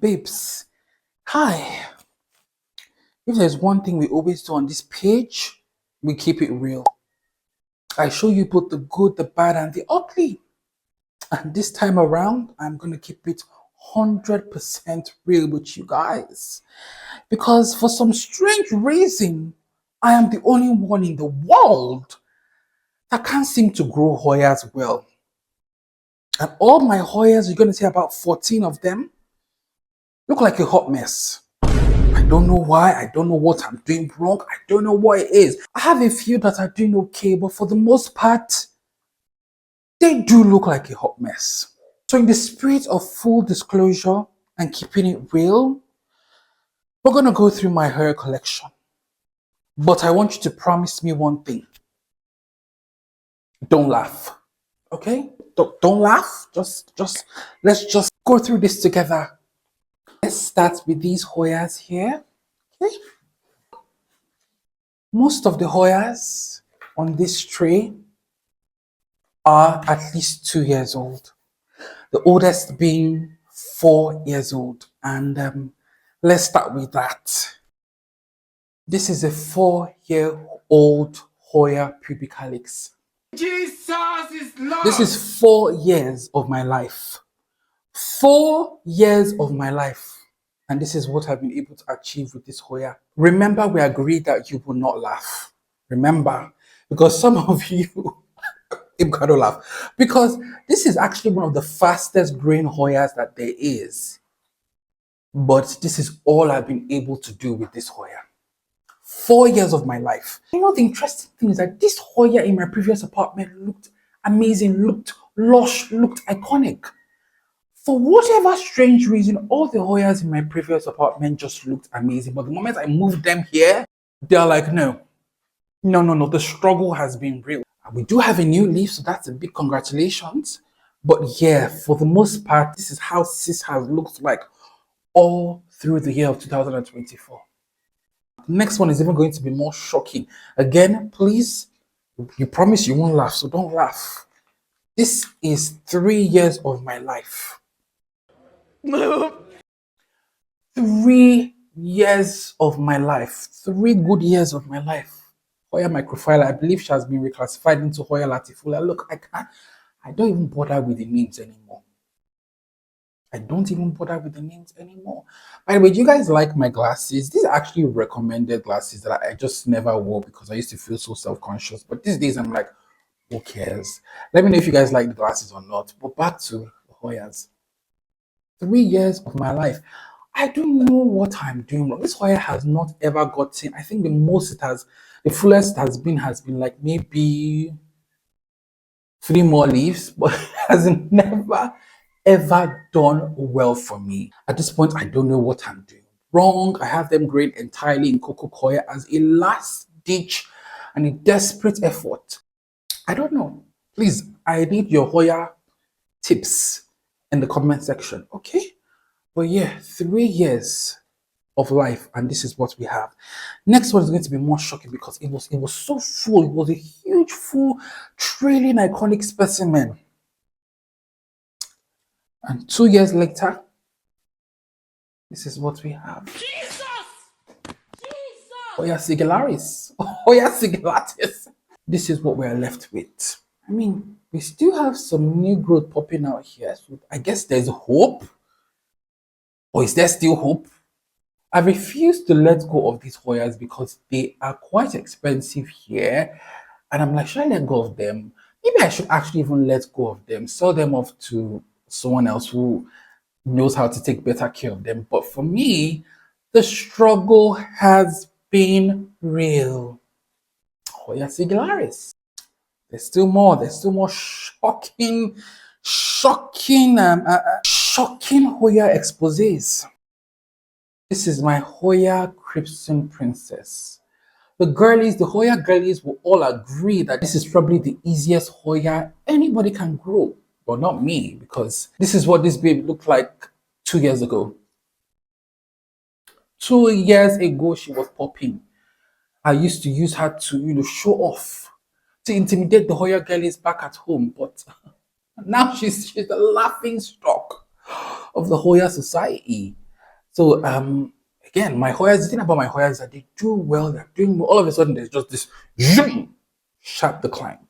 Babes, hi. If there's one thing we always do on this page, we keep it real. I show you both the good, the bad, and the ugly. And this time around, I'm going to keep it 100% real with you guys. Because for some strange reason, I am the only one in the world that can't seem to grow Hoyas well. And all my Hoyas, you're going to see about 14 of them, look like a hot mess. I don't know why. I don't know what I'm doing wrong. I don't know what it is. I have a few that are doing okay, but for the most part, they do look like a hot mess. So in the spirit of full disclosure and keeping it real, we're going to go through my hair collection. But I want you to promise me one thing. Don't laugh. Okay? Don't laugh. Let's just go through this together. Let's start with these Hoyas here. Okay? Most of the Hoyas on this tray are at least 2 years old. The oldest being 4 years old. And let's start with that. This is a 4-year-old Hoya pubic calyx. Jesus is Lord. This is 4 years of my life. 4 years of my life. And this is what I've been able to achieve with this Hoya. Remember, we agreed that you will not laugh. Remember, because some of you, you gotta laugh, because this is actually one of the fastest growing Hoyas that there is. But this is all I've been able to do with this Hoya. 4 years of my life. You know, the interesting thing is that this Hoya in my previous apartment looked amazing, looked lush, looked iconic. For whatever strange reason, all the Hoyas in my previous apartment just looked amazing. But the moment I moved them here, they're like, no, the struggle has been real. We do have a new leaf, so that's a big congratulations. But yeah, for the most part, this is how sis has looked like all through the year of 2024. The next one is even going to be more shocking. Again, please, you promise you won't laugh, so don't laugh. This is 3 years of my life. 3 years of my life. 3 good years of my life. Hoya Microfile, I believe she has been reclassified into Hoya Latifula. Look, I don't even bother with the names anymore. I don't even bother with the names anymore. By the way, do you guys like my glasses? These are actually recommended glasses that I just never wore because I used to feel so self-conscious. But these days I'm like, who cares? Let me know if you guys like the glasses or not. But back to the Hoyas. 3 years of my life. I don't know what I'm doing wrong. This Hoya has not ever gotten, I think the fullest has been like maybe 3 more leaves, but it has never ever done well for me. At this point, I don't know what I'm doing wrong. I have them growing entirely in Coco Hoya as a last ditch and a desperate effort. I don't know. Please, I need your Hoya tips in the comment section, okay? But yeah, 3 years of life, and this is what we have. Next one is going to be more shocking because it was so full. It was a huge, full, trailing iconic specimen. And 2 years later, this is what we have. Jesus! Hoya Sigularis. Hoya Sigulatis. This is what we're left with. I mean, we still have some new growth popping out here. So I guess there's hope. Or is there still hope? I refuse to let go of these Hoyas because they are quite expensive here. And I'm like, should I let go of them? Maybe I should actually even let go of them, sell them off to someone else who knows how to take better care of them. But for me, the struggle has been real. Hoya Sigularis. There's still more shocking Hoya exposés. This is my Hoya Cryson princess. The girlies, the Hoya girlies will all agree that this is probably the easiest Hoya anybody can grow. Well, not me, because this is what this baby looked like 2 years ago. 2 years ago, she was popping. I used to use her to, show off, to intimidate the Hoya girlies back at home. But now she's the laughing stock of the Hoya society. So again, my Hoyas, the thing about my Hoyas is that they do well, they're doing well. All of a sudden there's just this zoom, sharp decline.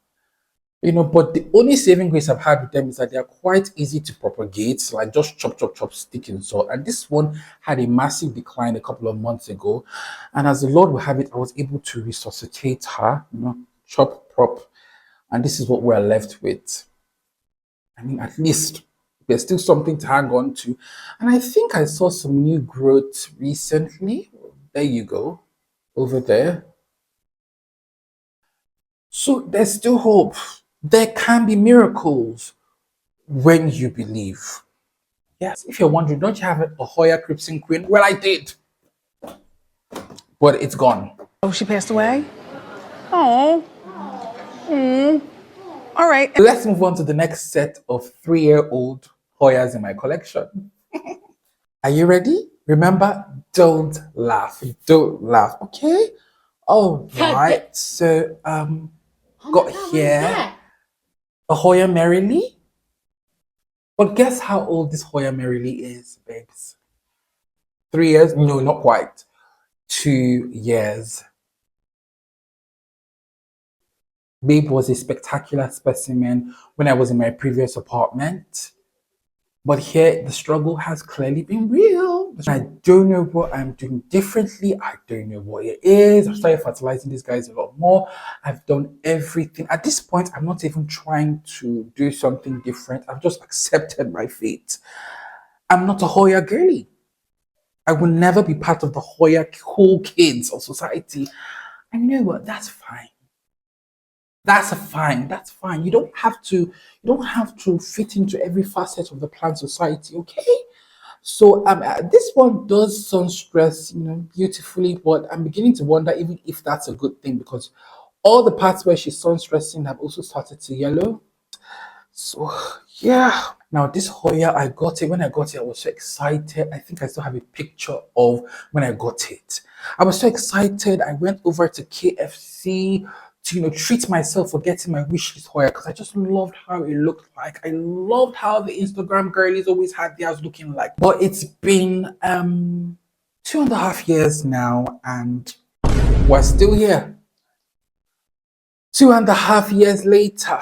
But the only saving grace I've had with them is that they are quite easy to propagate, like just chop, chop, chop, stick in soil. And this one had a massive decline a couple of months ago. And as the Lord will have it, I was able to resuscitate her, chop, prop. And this is what we're left with. I mean, at least there's still something to hang on to. And I think I saw some new growth recently. There you go, over there. So there's still hope. There can be miracles when you believe. Yes, if you're wondering, don't you have a Hoya Cryson Queen? Well, I did, but it's gone. Oh, she passed away? Oh. All right. Let's move on to the next set of 3-year-old Hoyas in my collection. Are you ready? Remember, don't laugh. Don't laugh, okay? All right. So, got here a Hoya Marily. But guess how old this Hoya Marily is, babes? 3 years? No, not quite. 2 years. Babe was a spectacular specimen when I was in my previous apartment. But here, the struggle has clearly been real. I don't know what I'm doing differently. I don't know what it is. I've started fertilizing these guys a lot more. I've done everything. At this point, I'm not even trying to do something different. I've just accepted my fate. I'm not a Hoya girly. I will never be part of the Hoya cool kids of society. And you know what? That's fine. That's fine. That's fine. You don't have to fit into every facet of the plant society, okay? So this one does sun stress, beautifully, but I'm beginning to wonder even if that's a good thing because all the parts where she's sun stressing have also started to yellow. So yeah. Now this Hoya, I got it. When I got it, I was so excited. I think I still have a picture of when I got it. I was so excited. I went over to KFC to treat myself for getting my wish list Hoya because I just loved how it looked like. I loved how the Instagram girlies always had theirs looking like. But it's been 2.5 years now and we're still here. 2.5 years later.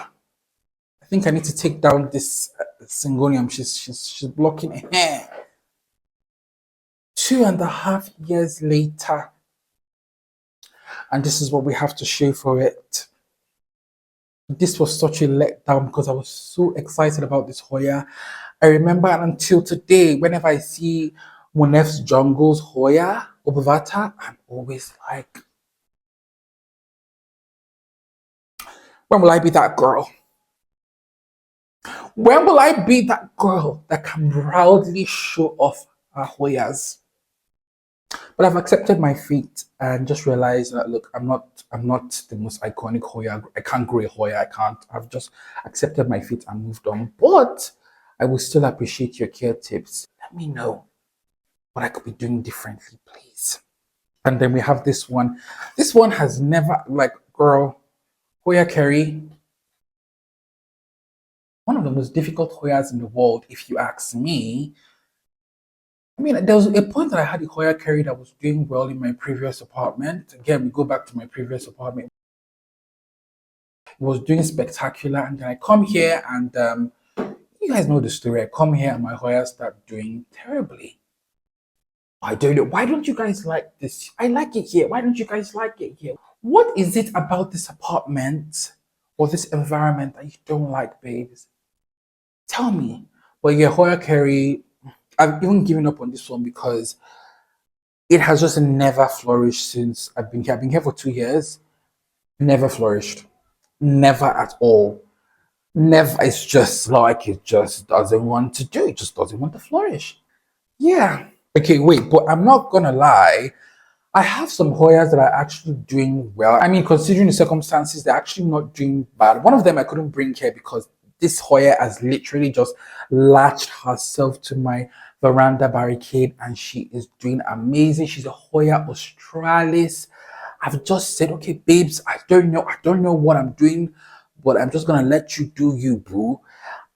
I think I need to take down this Syngonium. She's blocking a hair. 2.5 years later. And this is what we have to show for it. This was such a letdown because I was so excited about this Hoya. I remember until today, whenever I see Monef's Jungle's Hoya, obovata, I'm always like, when will I be that girl? When will I be that girl that can proudly show off her Hoyas? But I've accepted my fate and just realized that look, I'm not the most iconic Hoya. I can't grow a Hoya. I can't. I've just accepted my fate and moved on. But I will still appreciate your care tips. Let me know what I could be doing differently, please. And then we have this one. This one has never girl, Hoya Kerry. One of the most difficult Hoyas in the world, if you ask me. I mean, there was a point that I had a Hoya Kerry that was doing well in my previous apartment. Again, we go back to my previous apartment. It was doing spectacular, and then I come here, and you guys know the story. I come here, and my Hoya start doing terribly. I don't know. Why don't you guys like this? I like it here. Why don't you guys like it here? What is it about this apartment or this environment that you don't like, babes? Tell me. But yeah, Hoya Kerry, I've even given up on this one because it has just never flourished since I've been here. I've been here for 2 years. Never flourished. Never at all. Never. It's just like it just doesn't want to do. It just doesn't want to flourish. Yeah. Okay, wait, but I'm not gonna lie. I have some Hoyas that are actually doing well. I mean, considering the circumstances, they're actually not doing bad. One of them I couldn't bring here because this Hoya has literally just latched herself to my veranda barricade and she is doing amazing. She's a Hoya Australis. I've just said, okay, babes, I don't know what I'm doing, but I'm just gonna let you do you, boo.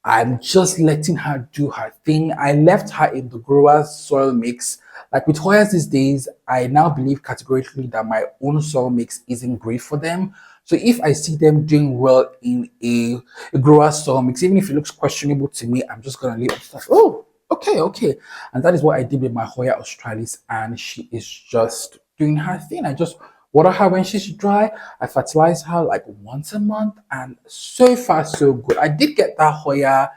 I'm just letting her do her thing. I left her in the grower's soil mix. Like with Hoyas these days, I now believe categorically that my own soil mix isn't great for them. So if I see them doing well in a grower's soil mix, even if it looks questionable to me, I'm just gonna leave it stuff. Oh, okay, okay. And that is what I did with my Hoya Australis, and she is just doing her thing. I just water her when she's dry. I fertilize her like once a month, and so far so good. I did get that Hoya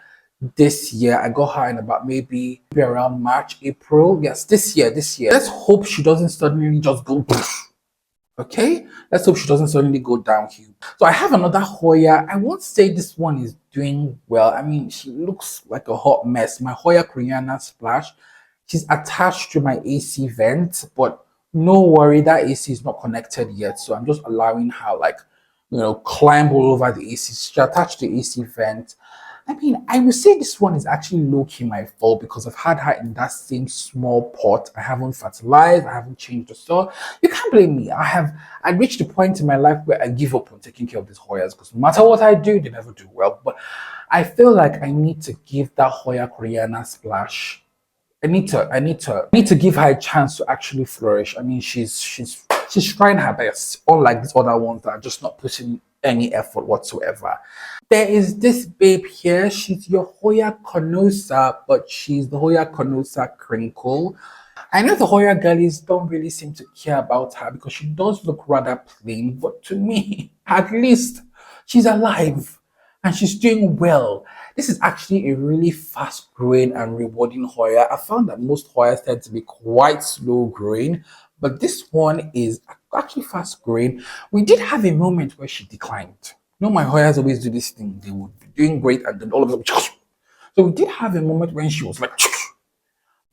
this year. I got her in about maybe around March, April. Yes, this year, this year. Let's hope she doesn't suddenly just go poof. Okay, let's hope she doesn't suddenly go downhill. So I have another Hoya. I won't say this one is doing well. I mean, she looks like a hot mess. My Hoya Splash. She's attached to my AC vent, but no worry, that AC is not connected yet. So I'm just allowing her, like, climb all over the AC. She's attached to the AC vent. I mean, I would say this one is actually low-key my fault because I've had her in that same small pot. I haven't fertilized, I haven't changed the soil. You can't blame me. I reached a point in my life where I give up on taking care of these Hoyas because no matter what I do, they never do well. But I feel like I need to give that Hoya Splash. I need to give her a chance to actually flourish. I mean, she's trying her best, unlike these other ones that are just not putting any effort whatsoever. There is this babe here. She's your Hoya Kosa, but she's the Hoya Kosa Crinkle. I know the Hoya Girlies don't really seem to care about her because she does look rather plain, but to me, at least, she's alive and she's doing well. This is actually a really fast growing and rewarding Hoya. I found that most Hoyas tend to be quite slow growing, but this one is actually fast growing. We did have a moment where she declined. You know, my Hoyas always do this thing. They would be doing great and then all of a sudden, so we did have a moment when she was like,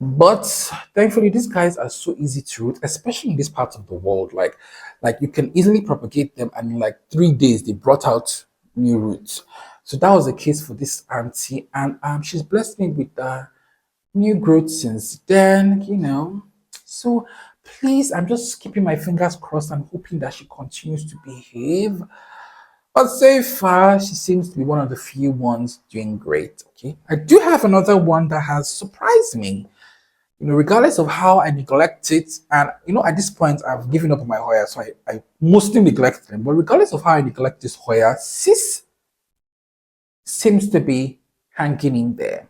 but thankfully, these guys are so easy to root, especially in this part of the world. Like you can easily propagate them, and in like 3 days they brought out new roots. So that was the case for this auntie, and she's blessed me with new growth since then. So please, I'm just keeping my fingers crossed and hoping that she continues to behave. But so far, she seems to be one of the few ones doing great. Okay, I do have another one that has surprised me, regardless of how I neglect it, and at this point I've given up on my Hoya, so I mostly neglect them. But regardless of how I neglect this Hoya, sis seems to be hanging in there.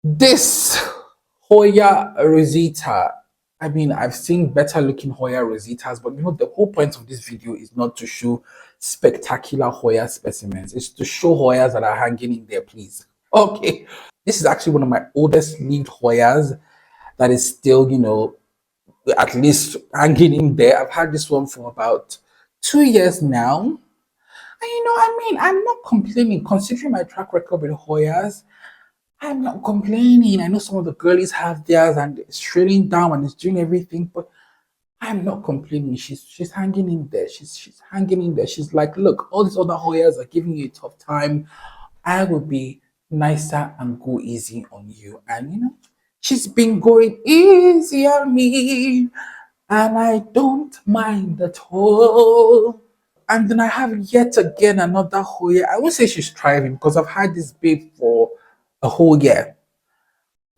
This Hoya Rosita. I mean, I've seen better looking Hoya Rositas, but the whole point of this video is not to show spectacular Hoya specimens. It's to show Hoyas that are hanging in there, please. Okay. This is actually one of my oldest lived Hoyas that is still, at least hanging in there. I've had this one for about 2 years now. And I mean, I'm not complaining considering my track record with Hoyas. I'm not complaining. I know some of the girlies have theirs and it's trailing down and it's doing everything, but I'm not complaining. She's hanging in there. She's hanging in there. She's like, look, all these other Hoyas are giving you a tough time. I will be nicer and go easy on you. And she's been going easy on me, and I don't mind at all. And then I have yet again another Hoya. I won't say she's thriving because I've had this babe for a whole year,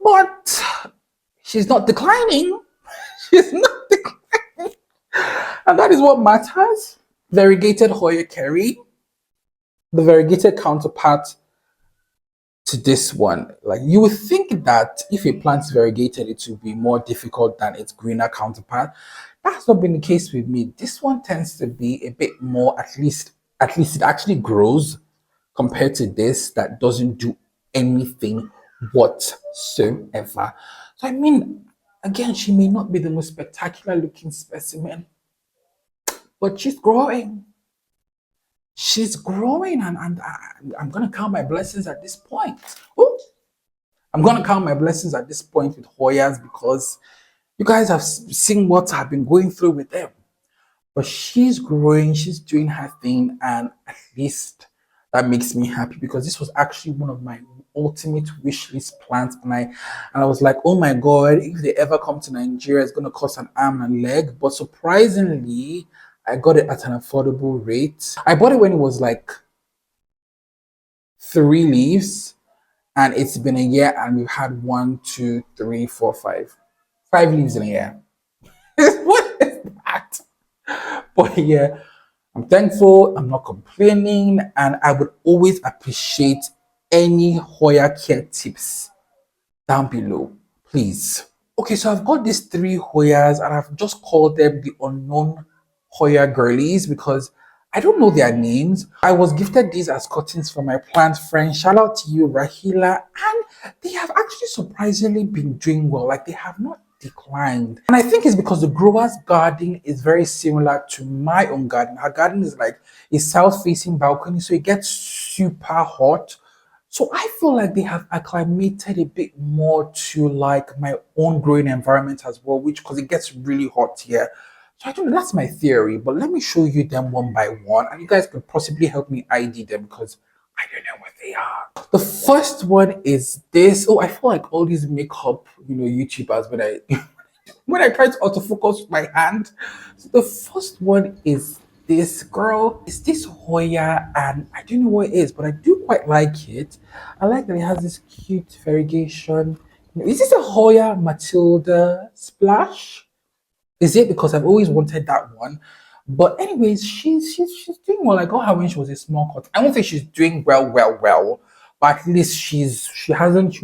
but she's not declining. She's not declining, and that is what matters. Variegated Hoya Kerry, the variegated counterpart to this one. Like, you would think that if a plant is variegated, it would be more difficult than its greener counterpart. That's not been the case with me. This one tends to be a bit more, at least it actually grows compared to this that doesn't do anything whatsoever. So I mean, again, she may not be the most spectacular looking specimen, but she's growing. She's growing, and I'm gonna count my blessings at this point. Ooh, I'm gonna count my blessings at this point with Hoyas because you guys have seen what I've been going through with them. But she's growing, she's doing her thing, and at least that makes me happy because this was actually one of my ultimate wish list plans, and I was like, oh my god, if they ever come to Nigeria, it's gonna cost an arm and leg. But surprisingly, I got it at an affordable rate. I bought it when it was like 3 leaves, And it's been a year, and we've had 5 leaves in a year. What is that? But yeah, I'm thankful, I'm not complaining, and I would always appreciate any Hoya care tips down below, please. Okay, so I've got these three Hoyas, and I've just called them the unknown Hoya Girlies because I don't know their names. I was gifted these as cuttings from my plant friend. Shout out to you, Rahila. And they have actually surprisingly been doing well. Like, they have not declined. And I think it's because the grower's garden is very similar to my own garden. Her garden is like a south-facing balcony, so it gets super hot. So I feel like they have acclimated a bit more to like my own growing environment as well, which because it gets really hot here. So I don't know, that's my theory, but let me show you them one by one, and you guys could possibly help me ID them because I don't know what they are. The first one is this. Oh, I feel like all these makeup, YouTubers when I when I try to autofocus with my hand. So the first one is this girl. It's this Hoya, and I don't know what it is, but I do quite like it. I like that it has this cute variegation. Is this a Hoya Matilda splash? Is it because I've always wanted that one? But anyways, she's doing well. I got her when she was a small cut. I won't say she's doing well, but at least she hasn't,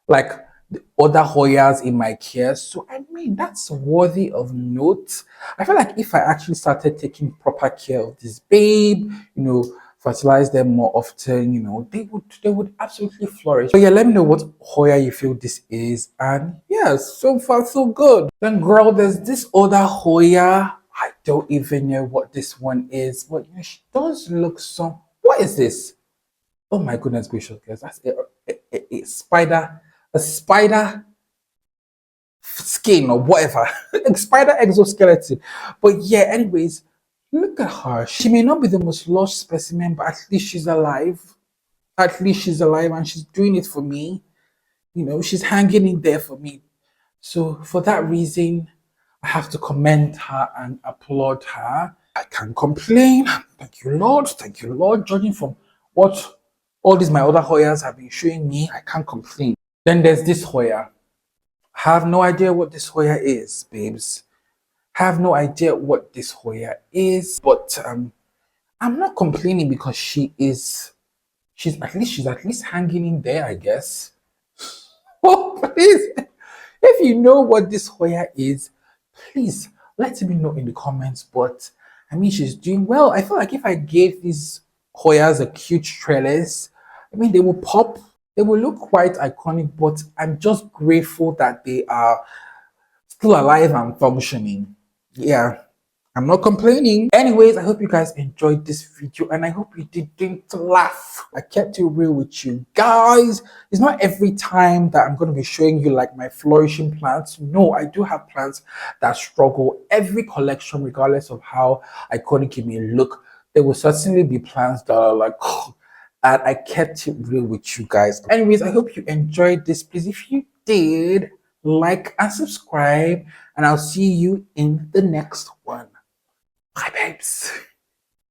like the other Hoyas in my care. So I mean, that's worthy of note. I feel like if I actually started taking proper care of this babe, fertilize them more often, they would absolutely flourish. But yeah, let me know what Hoya you feel this is. And yeah, so far so good. Then girl, there's this other Hoya. I don't even know what this one is, but she does look so. What is this? Oh my goodness gracious, guys! That's a spider, a spider skin or whatever, a spider exoskeleton. But yeah, anyways, look at her. She may not be the most lush specimen, but at least she's alive. At least she's alive, and she's doing it for me. She's hanging in there for me. So for that reason, I have to commend her and applaud her. I can't complain. Thank you, Lord. Thank you, Lord. Judging from what all these my other Hoyas have been showing me, I can't complain. Then there's this Hoya. I have no idea what this Hoya is, babes. I have no idea what this Hoya is, but I'm not complaining because she's at least hanging in there, I guess. Oh, please. If you know what this Hoya is, please let me know in the comments. But I mean, she's doing well. I feel like if I gave these Hoyas a cute trellis, I mean, they will pop. They will look quite iconic, but I'm just grateful that they are still alive and functioning. Yeah, I'm not complaining. Anyways, I hope you guys enjoyed this video and I hope you didn't laugh. I kept it real with you guys. It's not every time that I'm going to be showing you like my flourishing plants. No, I do have plants that struggle. Every collection, regardless of how iconic it may look, there will certainly be plants that are like, and I kept it real with you guys. Anyways, I hope you enjoyed this. Please, if you did, like and subscribe, and I'll see you in the next one. Bye, babes.